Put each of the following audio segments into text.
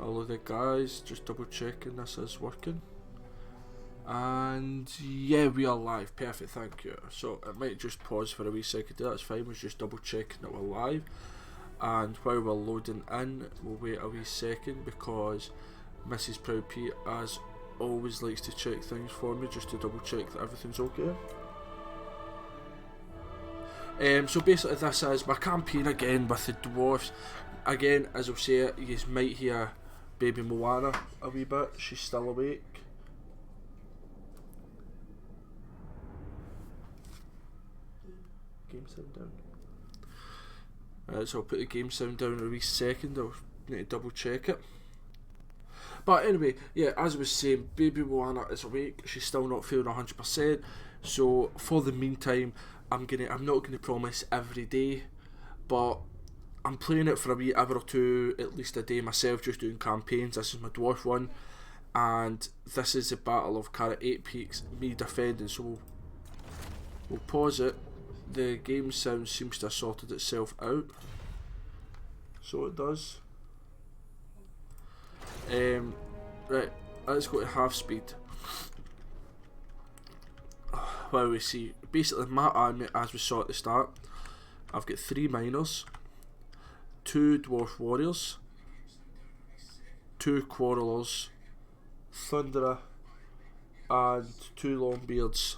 Hello there guys, just double checking this is working. And yeah, we are live, perfect, thank you. So it might just pause for a wee second there, that's fine, we're just double checking that we're live. And while we're loading in, we'll wait a wee second because Mrs. Proud Pete, as always, likes to check things for me just to double check that everything's okay. So basically this is my campaign again with the dwarfs. Again, as I'll say it, you might hear baby Moana a wee bit, she's still awake. Game sound down. So I'll put the game sound down in a wee second, I'll need to double check it. But anyway, yeah, as I was saying, baby Moana is awake, she's still not feeling 100%, so for the meantime, I'm not gonna promise every day, but I'm playing it for a wee hour or two, at least a day myself, just doing campaigns. This is my dwarf one, and this is the Battle of Carrot 8 Peaks, me defending, so we'll pause it. The game sound seems to have sorted itself out, so it does. Right, let's go to half speed. Well, we see, basically my army, as we saw at the start, I've got 3 miners, 2 dwarf warriors, 2 quarrelers, thunderer, and 2 longbeards,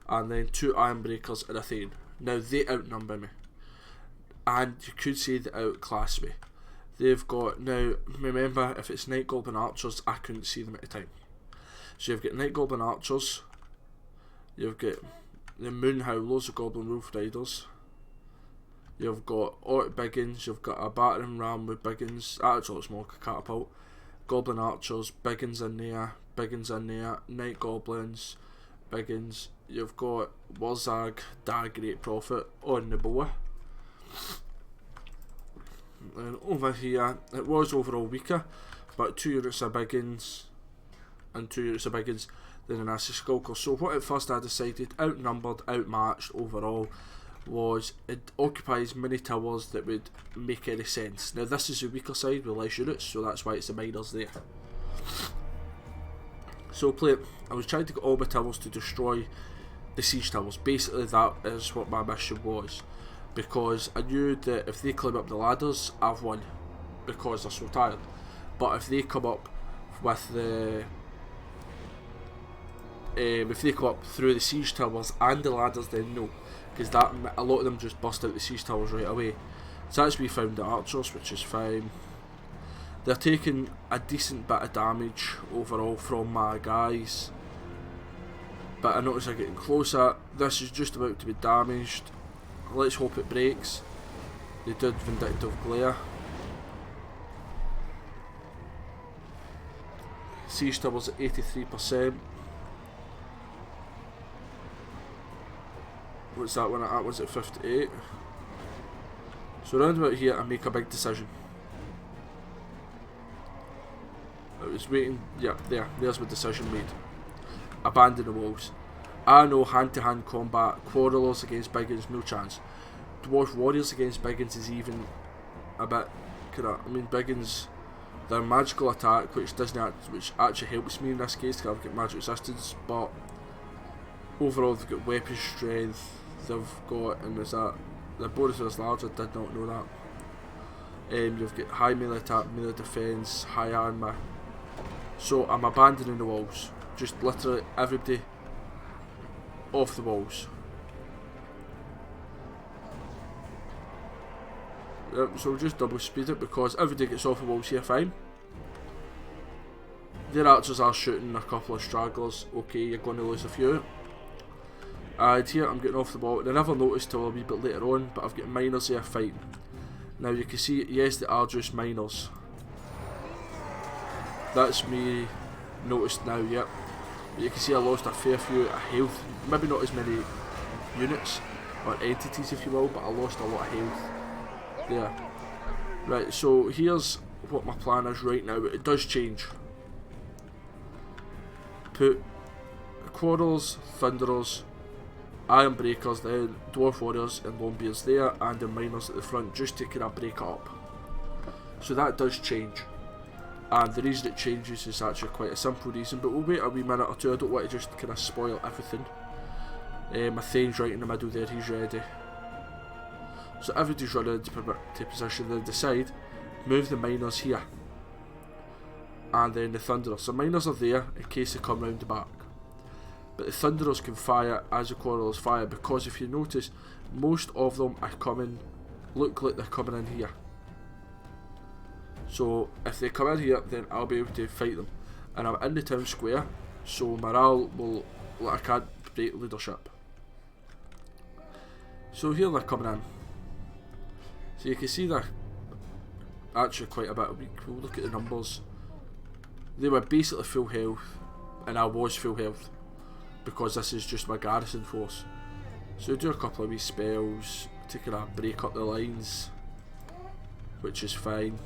and then 2 ironbreakers and a thane. Now they outnumber me, and you could say they outclass me. They've got, now remember, if it's Night Goblin archers, I couldn't see them at the time. So you've got Night Goblin archers, you've got the Moon Howlers, the Goblin Wolf Riders, you've got Orc Biggins, you've got a battering ram with Biggins, actually it's more like a catapult, Goblin Archers, Biggins in there, Night Goblins, Biggins, you've got Warzag, Great Prophet on the boa. And over here, it was overall weaker, but 2 units of Biggins and 2 units of Biggins, then an Acid Skulker. So what at first I decided, outnumbered, outmatched overall, was it occupies many towers that would make any sense. Now this is the weaker side with less units, so that's why it's the miners there. So I was trying to get all my towers to destroy the siege towers. Basically that is what my mission was, because I knew that if they climb up the ladders, I've won, because they're so tired. But if they come up with the if they come up through the siege towers and the ladders, then no, because that a lot of them just bust out the siege towers right away. So that's we found the archers, which is fine. They're taking a decent bit of damage overall from my guys, but I notice they're getting closer. This is just about to be damaged. Let's hope it breaks. They did Vindictive Glare. Siege towers at 83%. What's that one at? That was at 58. So round about here I make a big decision. I was waiting, yeah, there's my decision made. Abandon the walls. I know hand-to-hand combat, quarrelers against Biggins, no chance. Dwarf warriors against Biggins is even a bit kinda, I mean Biggins, their magical attack, which actually helps me in this case because I've got magic resistance, but overall they've got weapon strength, they've got, and there's that, the bonus is large, I did not know that. You've got high melee attack, melee defense, high armor. So I'm abandoning the walls, just literally everybody off the walls. So we'll just double speed it because everybody gets off the walls here, fine. Their archers are shooting a couple of stragglers, okay, you're going to lose a few. And here I'm getting off the wall, and I never noticed till a wee bit later on, but I've got miners here fighting. Now you can see, yes, they are just miners. That's me noticed now, yep. But you can see I lost a fair few of health, maybe not as many units or entities if you will, but I lost a lot of health there. Right, so here's what my plan is right now. It does change. Put quarrels, thunderers, iron breakers, then dwarf warriors and longbeards there, and the miners at the front, just to kind of break it up. So that does change. And the reason it changes is actually quite a simple reason, but we'll wait a wee minute or two. I don't want to just kind of spoil everything. My Thane's right in the middle there, he's ready. So everybody's running into position, then decide, move the miners here. And then the Thunderers. So miners are there in case they come round the back. But the Thunderers can fire as the Quarrelers fire, because if you notice, most of them are coming, look like they're coming in here. So if they come in here, then I'll be able to fight them. And I'm in the town square, so morale will, like, I can't break leadership. So here they're coming in. So you can see they're actually quite a bit weak. We'll look at the numbers. They were basically full health, and I was full health, because this is just my garrison force. So do a couple of wee spells, taking a break up the lines, which is fine.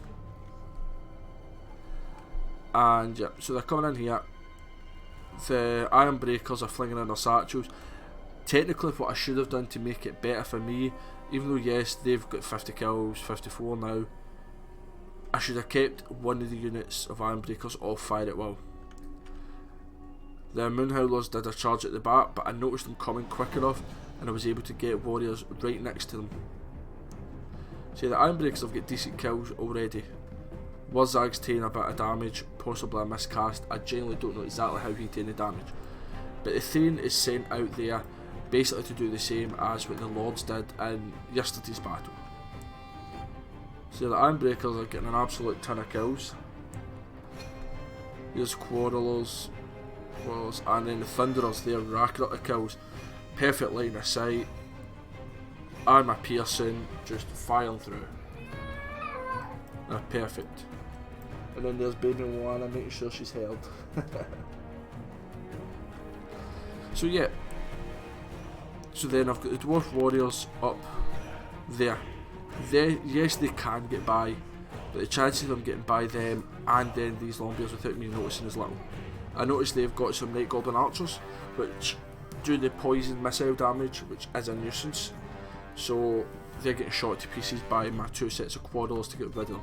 And yeah, so they're coming in here. The Iron Breakers are flinging in their satchels. Technically what I should have done to make it better for me, even though yes they've got 50 kills, 54 now, I should have kept one of the units of Iron Breakers off fire at will. The Moonhowlers did a charge at the back, but I noticed them coming quick enough and I was able to get warriors right next to them. See, the Iron Breakers have got decent kills already. Wurzag's taking a bit of damage, possibly a miscast. I genuinely don't know exactly how he taking the damage. But the Thane is sent out there basically to do the same as what the Lords did in yesterday's battle. So the Iron Breakers are getting an absolute ton of kills. There's Quarrelers, and then the Thunderers, they're racking up the kills. Perfect line of sight. And my Pearson just firing through. Perfect. And then there's baby Moana making sure she's held. So yeah. So then I've got the Dwarf Warriors up there. Yes, they can get by, but the chances of them getting by them and then these Longbeards without me noticing is little. I noticed they've got some Night Goblin Archers, which do the poison missile damage, which is a nuisance. So they're getting shot to pieces by my two sets of Quarrelers to get rid of them.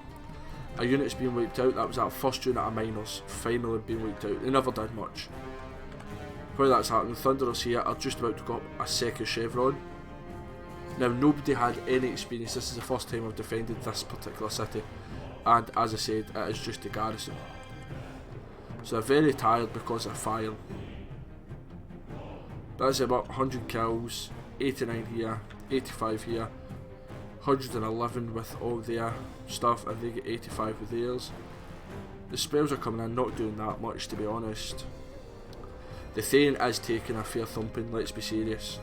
A unit's being wiped out. That was our first unit of miners finally being wiped out. They never did much. While that's happening, Thunderers here are just about to go up a second chevron. Now nobody had any experience. This is the first time I've defended this particular city, and as I said, it is just a garrison. So they're very tired because they're firing. That's about 100 kills, 89 here, 85 here, 111 with all their stuff, and they get 85 with theirs. The spells are coming in, not doing that much to be honest. The Thane is taking a fair thumping, let's be serious.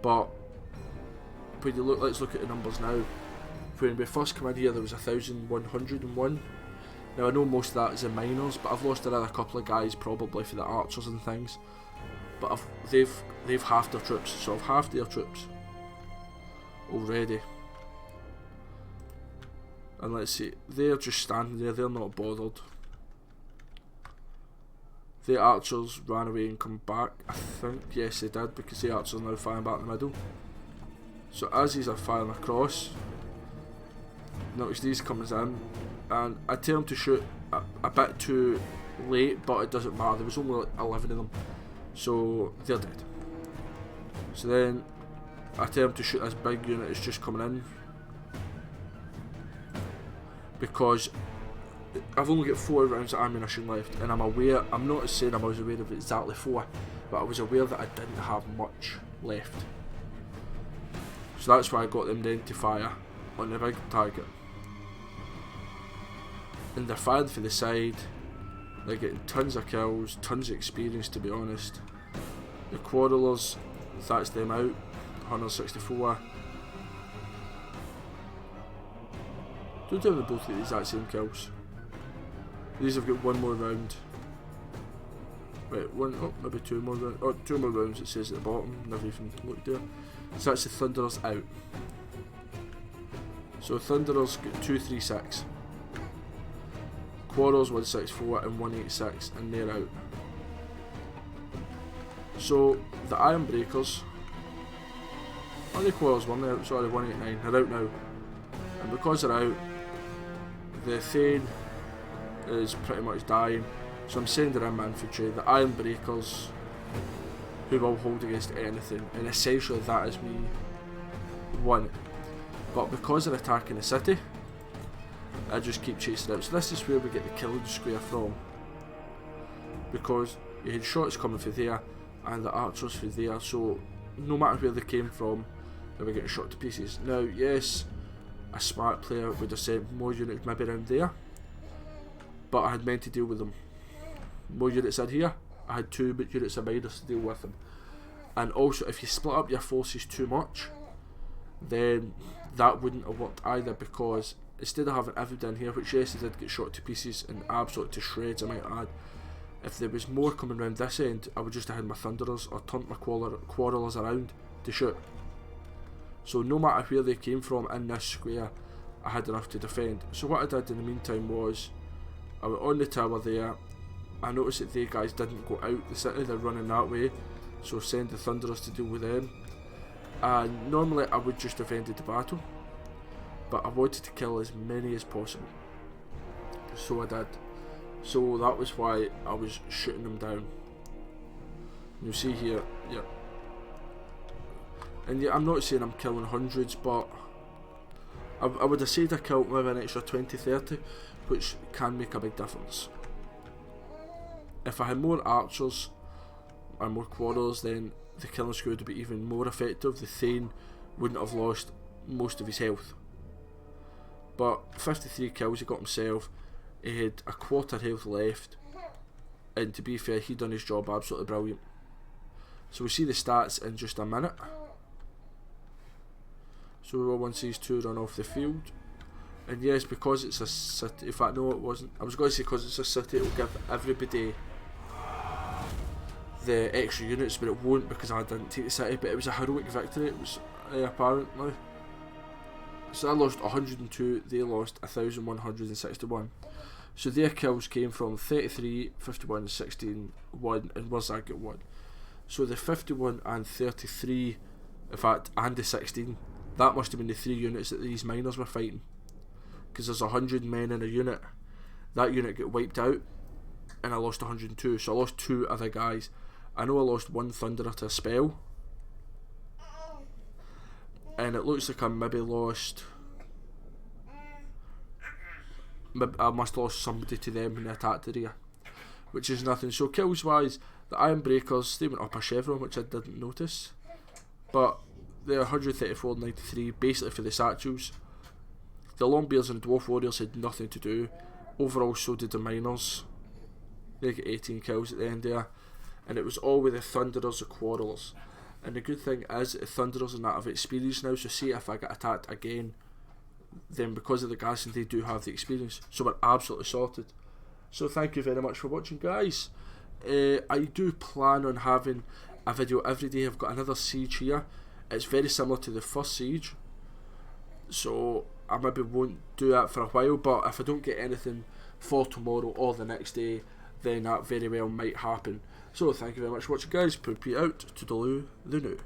But when you look, let's look at the numbers now. When we first came in here there was 1,101. Now I know most of that is the miners, but I've lost another couple of guys probably for the archers and things. But they've halved their troops, so I've halved their troops already. And let's see, they're just standing there, they're not bothered. The archers ran away and come back, I think, yes they did, because the archers are now firing back in the middle. So as these are firing across, notice these comes in, and I tell them to shoot a bit too late, but it doesn't matter, there was only like 11 of them, so they're dead. So then I tell them to shoot this big unit that's just coming in, because I've only got 4 rounds of ammunition left, and I'm aware, I'm not saying I was aware of exactly 4, but I was aware that I didn't have much left. So that's why I got them then to fire on the big target. And they're firing for the side, they're getting tons of kills, tons of experience to be honest. The Quarrelers, that's them out, 164. Don't tell me they both get the exact same kills. These have got one more round. Right, one, oh, maybe 2 more rounds. Oh, 2 more rounds it says at the bottom, never even looked there. So that's the Thunderers out. So Thunderers got 236. Quarrels 164 and 186, and they're out. So the Iron Breakers, the Quarrels won, they're out, sorry, 189, they're out now. And because they're out, the Thane is pretty much dying, so I'm sending in my infantry, the Iron Breakers, who will hold against anything, and essentially that is me 1. But because they're attacking the city, I just keep chasing out. So this is where we get the killing square from, because you had shots coming through there and the archers through there, so no matter where they came from, they were getting shot to pieces. Now yes, a smart player would have sent more units maybe around there, but I had meant to deal with them. More units in here, I had 2 units of miners to deal with them. And also, if you split up your forces too much, then that wouldn't have worked either, because instead of having everybody in here, which yes, they did get shot to pieces and absolutely to shreds, I might add, if there was more coming around this end, I would just have had my Thunderers or turned my Quarrelers around to shoot. So no matter where they came from in this square, I had enough to defend. So what I did in the meantime was, I went on the tower there, I noticed that they guys didn't go out the city, they're running that way, so send the Thunderers to deal with them. And normally I would just have ended the battle, but I wanted to kill as many as possible, so I did. So that was why I was shooting them down. You see here, yeah. And yeah, I'm not saying I'm killing hundreds, but I would have said I killed maybe an extra 20-30, which can make a big difference. If I had more archers and more quarrels, then the killing squad would be even more effective. The Thane wouldn't have lost most of his health. But 53 kills he got himself, he had a quarter health left, and to be fair, he done his job absolutely brilliant. So we see the stats in just a minute. So we will once these 2 run off the field. And yes, because it's a city, in fact no it wasn't, I was going to say because it's a city, it will give everybody the extra units, but it won't because I didn't take the city. But it was a heroic victory, it was apparently. So I lost 102, they lost 1,161. So their kills came from 33, 51, 16, 1, and Wazag got 1. So the 51 and 33, in fact, and the 16, that must have been the 3 units that these miners were fighting. Because there's 100 men in a unit. That unit got wiped out, and I lost 102. So I lost 2 other guys. I know I lost 1 Thunderer to a spell, and it looks like I maybe lost, I must have lost somebody to them when they attacked the rear, which is nothing. So kills wise, the Iron Breakers, they went up a chevron, which I didn't notice, but they're 134-93 basically for the satchels. The Longbeards and Dwarf Warriors had nothing to do. Overall, so did the Miners. They got 18 kills at the end there, and it was all with the Thunderers, the Quarrelers. And the good thing is, the Thunderers and that have experience now, so see if I get attacked again, then because of the garrison they do have the experience, so we're absolutely sorted. So thank you very much for watching, guys. I do plan on having a video every day. I've got another siege here. It's very similar to the first siege, so I maybe won't do that for a while, but if I don't get anything for tomorrow or the next day, then that very well might happen. So thank you very much for watching, guys. Poopy out. Toodaloo the new.